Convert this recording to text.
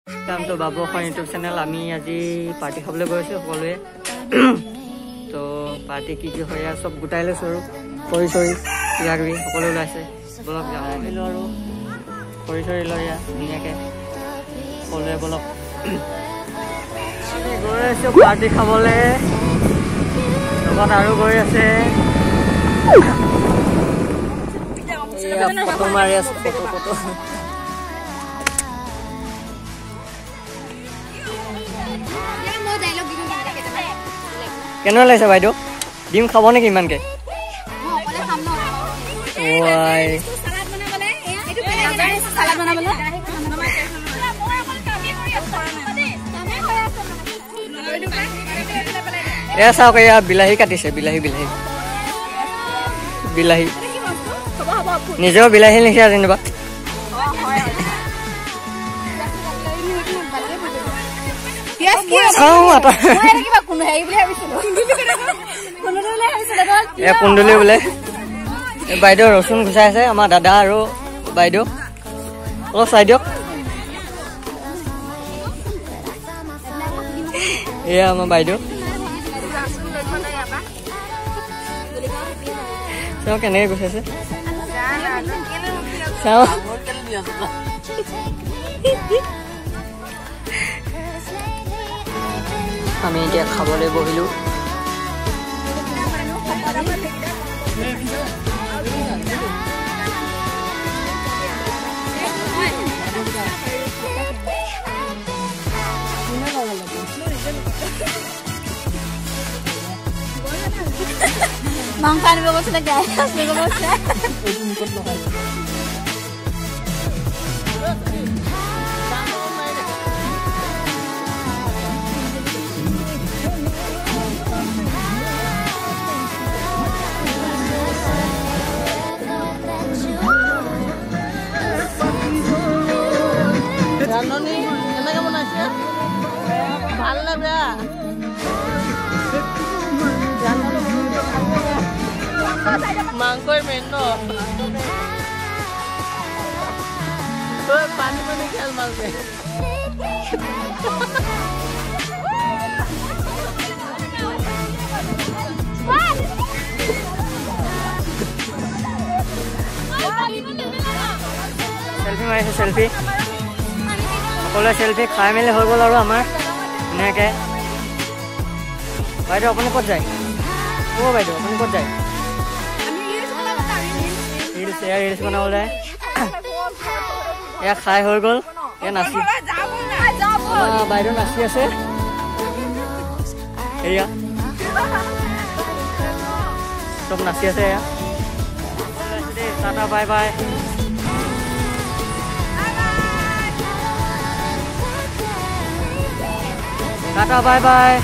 তো বাবু YouTube channel আমি আজি পাৰ্টি খাবলৈ গৈছোঁ সকলোৱে তো পাৰ্টি কি হয় চব গোটাই লৈছোঁ আৰু খৰি চৰি কিবা কিবি সকলো ওলাইছে বলক আহিলোঁ আৰু খৰি চৰি লৈ ধুনীয়াকৈ সকলোৱে বলক গৈ আছোঁ পাৰ্টি খাবলৈ লগত আৰু গৈ আছে ফটো মাৰি আছোঁ ফটো কেনে লাগিছে বাইদেউ ডিম খাব নেকি ইমানকে এয়া চাওক এয়া বিলাহী কাটিছে বিলাহী নিজেও বিলাহী লিখা যেনিবা কুন্দুলি বোলে বাইদেউ ৰচুন গুচাই আছে আমাৰ দাদা আৰু বাইদেউ অলপ চাই দিয়ক এয়া আমাৰ বাইদেউ চাওঁ কেনেকে গুচাইছে চাওঁ আমি এতিয়া খাবলৈ বহিলোঁ মাংস আনিব গৈছিলে গাই আনিব গৈছে জাননী এনেকে বনাইছে ভাল নে বেয়া মাংসই মেইন ন পানী খেল মালকে সেলফি মাৰিছে সেলফি সকলোৱে সেলফি খাই মেলি হৈ গ'ল আৰু আমাৰ ধুনীয়াকৈ বাইদেউ আপুনি ক'ত যায় বাইদেউ আপুনি ক'ত যায় ৰিলচ বনাবলৈ এয়া খাই হৈ গ'ল এয়া নাচি বাইদেউ নাচি আছে এয়া চব নাচি আছে এয়া tata bye bye tata bye bye